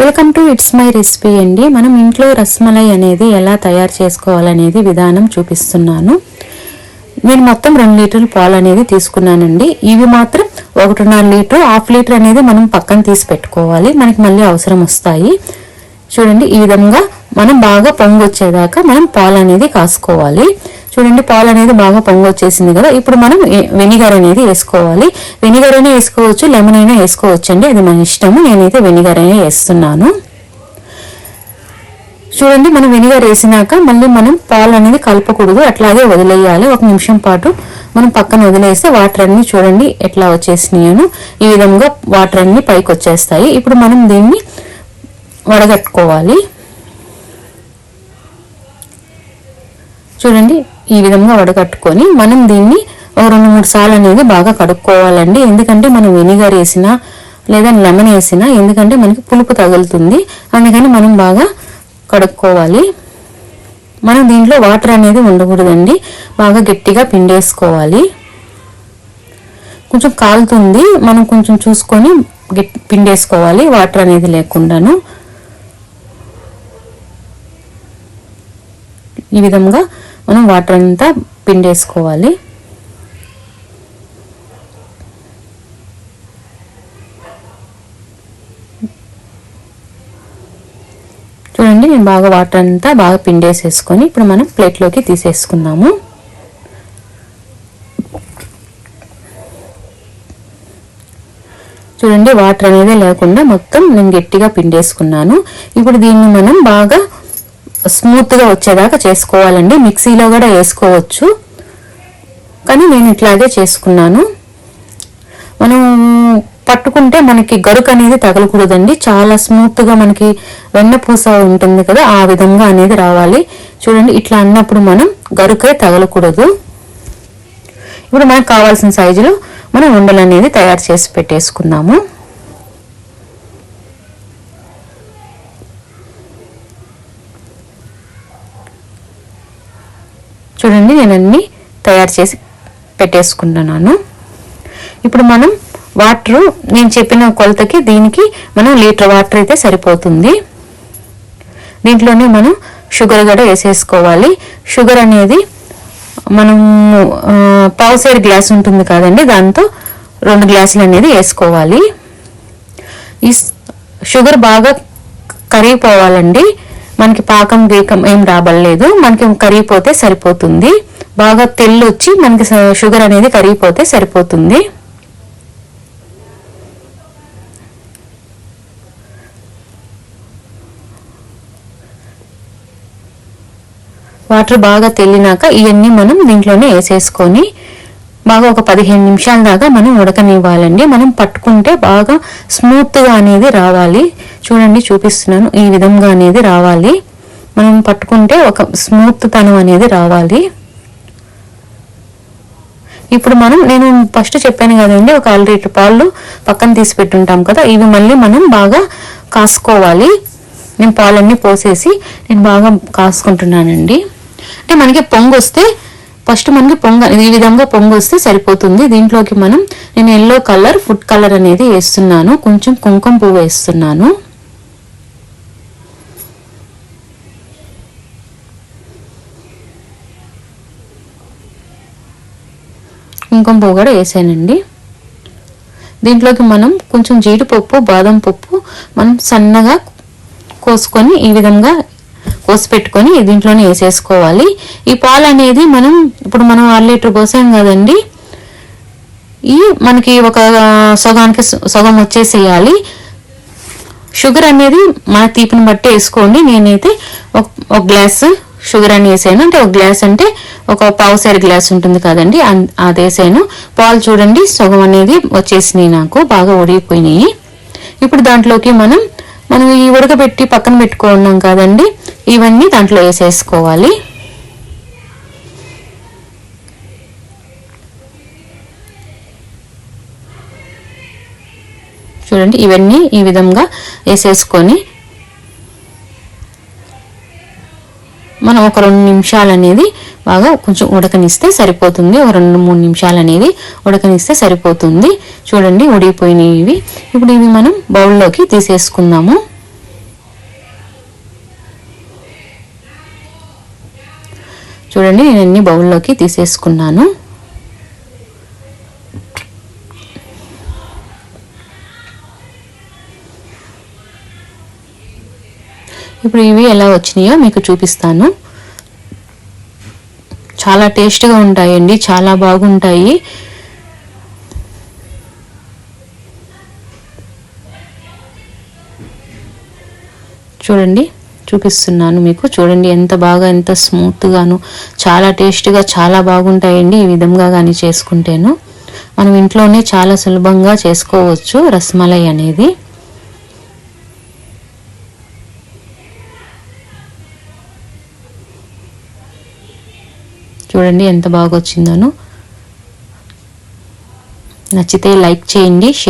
Welcome to it's my recipe అండి. మనం ఇంట్లో రసమలై అనేది ఎలా తయారు చేసుకోవాలనేది విధానం చూపిస్తున్నాను. నేను మొత్తం 2 లీటర్ల పాలు అనేది తీసుకున్నానండి. ఇవి మాత్రం 1.5 లీటర్, 1/2 లీటర్ అనేది మనం పక్కన తీసి పెట్టుకోవాలి, మనకి మళ్ళీ అవసరం వస్తాయి. చూడండి, ఈ విధంగా మనం బాగా పొంగు వచ్చేదాకా మనం పాలు అనేది కాసుకోవాలి. చూడండి, పాలు అనేది బాగా పొంగు వచ్చేసింది కదా. ఇప్పుడు మనం వెనిగర్ అనేది వేసుకోవాలి. వెనిగర్ అయినా వేసుకోవచ్చు, లెమన్ అయినా వేసుకోవచ్చు అండి, అది మన ఇష్టము. నేనైతే వెనిగర్ అయినా వేస్తున్నాను. చూడండి, మనం వెనిగర్ వేసినాక మళ్ళీ మనం పాలు అనేది కలపకూడదు, అట్లాగే వదిలేయాలి. 1 నిమిషం పాటు మనం పక్కన వదిలేస్తే వాటర్ అన్ని చూడండి ఎట్లా వచ్చేసినాయను. ఈ విధంగా వాటర్ అన్ని పైకి వచ్చేస్తాయి. ఇప్పుడు మనం దీన్ని వడగట్టుకోవాలి. చూడండి, ఈ విధంగా వడగట్టుకొని మనం దీన్ని 2-3 సార్లు అనేది బాగా కడుక్కోవాలండి. ఎందుకంటే మనం వెనిగర్ వేసినా లేదా లెమన్ వేసినా ఎందుకంటే మనకి పులుపు తగులుతుంది, అందుకని మనం బాగా కడుక్కోవాలి. మనం దీంట్లో వాటర్ అనేది ఉండకూడదండి, బాగా గట్టిగా పిండేసుకోవాలి. కొంచెం కాలుతుంది, మనం కొంచెం చూసుకొని పిండేసుకోవాలి, వాటర్ అనేది లేకుండాను. ఈ విధంగా మనం వాటర్ అంతా పిండేసుకోవాలి. చూడండి, నేను బాగా వాటర్ అంతా బాగా పిండేసేసుకొని ఇప్పుడు మనం ప్లేట్లోకి తీసేసుకుందాము. చూడండి, వాటర్ అనేది లేకుండా మొత్తం నేను గట్టిగా పిండేసుకున్నాను. ఇప్పుడు దీన్ని మనం బాగా స్మూత్గా వచ్చేదాకా చేసుకోవాలండి. మిక్సీలో కూడా వేసుకోవచ్చు, కానీ నేను ఇట్లాగే చేసుకున్నాను. మనం పట్టుకుంటే మనకి గరుకు అనేది తగలకూడదండి, చాలా స్మూత్గా మనకి వెన్నపూస ఉంటుంది కదా, ఆ విధంగా అనేది రావాలి. చూడండి, ఇట్లా అన్నప్పుడు మనం గరుకే తగలకూడదు. ఇప్పుడు మనకు కావాల్సిన సైజులో మనం ఉండలు అనేది తయారు చేసి పెట్టేసుకున్నాము. చూడండి, నేను అన్ని తయారు చేసి పెట్టేసుకుంటున్నాను. ఇప్పుడు మనం వాటర్ నేను చెప్పిన కొలతకి దీనికి మనం లీటర్ వాటర్ అయితే సరిపోతుంది. దీంట్లోనే మనం షుగర్ కూడా వేసేసుకోవాలి. షుగర్ అనేది మనం పావుసేరు గ్లాస్ ఉంటుంది కదండి, దాంతో 2 గ్లాసులు అనేది వేసుకోవాలి. ఈ షుగర్ బాగా కరిగిపోవాలండి, మనకి పాకం గీకం ఏం రాబడలేదు, మనకి కరిగిపోతే సరిపోతుంది. బాగా తెల్లు వచ్చి మనకి షుగర్ అనేది కరిగిపోతే సరిపోతుంది. వాటర్ బాగా తెల్లినాక ఇవన్నీ మనం దీంట్లోనే వేసేసుకొని బాగా ఒక 15 నిమిషాల దాకా మనం ఉడకనివ్వాలండి. మనం పట్టుకుంటే బాగా స్మూత్గా అనేది రావాలి. చూడండి, చూపిస్తున్నాను, ఈ విధంగా అనేది రావాలి. మనం పట్టుకుంటే ఒక స్మూత్ తనం అనేది రావాలి. ఇప్పుడు నేను ఫస్ట్ చెప్పాను కదండి, ఒక 1/2 లీటర్ పాలు పక్కన తీసి పెట్టుంటాం కదా, ఇవి మళ్ళీ మనం బాగా కాసుకోవాలి. నేను పాలన్నీ పోసేసి నేను బాగా కాసుకుంటున్నానండి. అంటే మనకి పొంగు వస్తే ఫస్ట్ మనకి ఈ విధంగా పొంగు వస్తే సరిపోతుంది. దీంట్లోకి నేను ఎల్లో కలర్ ఫుడ్ కలర్ అనేది వేస్తున్నాను, కొంచెం కుంకుమ పువ్వు వేస్తున్నాను. కుంకుమ పువ్వు కూడా వేసానండి. దీంట్లోకి మనం కొంచెం జీడిపప్పు, బాదం పప్పు మనం సన్నగా కోసుకొని ఈ విధంగా కోసి పెట్టుకొని దీంట్లోనే వేసేసుకోవాలి. ఈ పాలు అనేది ఇప్పుడు మనం 1/2 లీటర్ పోసాం కదండి, మనకి ఒక సగానికి సగం వచ్చేసేయాలి. షుగర్ అనేది మన తీపిని బట్టి వేసుకోండి. నేనైతే ఒక గ్లాసు షుగర్ అని వేసాను, అంటే ఒక గ్లాస్ అంటే ఒక పావుసేరు గ్లాస్ ఉంటుంది కదండి, అది వేసాను. పాలు చూడండి సగం అనేది వచ్చేసినాయి, నాకు బాగా ఉడిగిపోయినాయి. ఇప్పుడు దాంట్లోకి మనం ఈ ఉడకబెట్టి పక్కన పెట్టుకున్నాం కదండి, ఇవన్నీ దాంట్లో వేసేసుకోవాలి. చూడండి, ఇవన్నీ ఈ విధంగా వేసేసుకొని మనం ఒక 2 నిమిషాలు అనేది బాగా కొంచెం ఉడకనిస్తే సరిపోతుంది. ఒక 2-3 నిమిషాలు అనేది ఉడకనిస్తే సరిపోతుంది. చూడండి, ఉడికిపోయినవి. ఇప్పుడు ఇవి మనం బౌల్లోకి తీసేసుకుందాము. చూడండి నేను అన్ని బౌల్లోకి తీసేసుకున్నాను. ఇప్పుడు ఇవి ఎలా వచ్చినాయో మీకు చూపిస్తాను. చాలా టేస్ట్గా ఉంటాయండి, చాలా బాగుంటాయి. చూడండి చూపిస్తున్నాను మీకు. చూడండి ఎంత బాగా, ఎంత స్మూత్గాను, చాలా టేస్ట్గా, చాలా బాగుంటాయండి ఈ విధంగా కానీ చేసుకుంటేను. మనం ఇంట్లోనే చాలా సులభంగా చేసుకోవచ్చు రసమలై అనేది. చూడండి ఎంత బాగా వచ్చిందోను. నచ్చితే లైక్ చేయండి, షేర్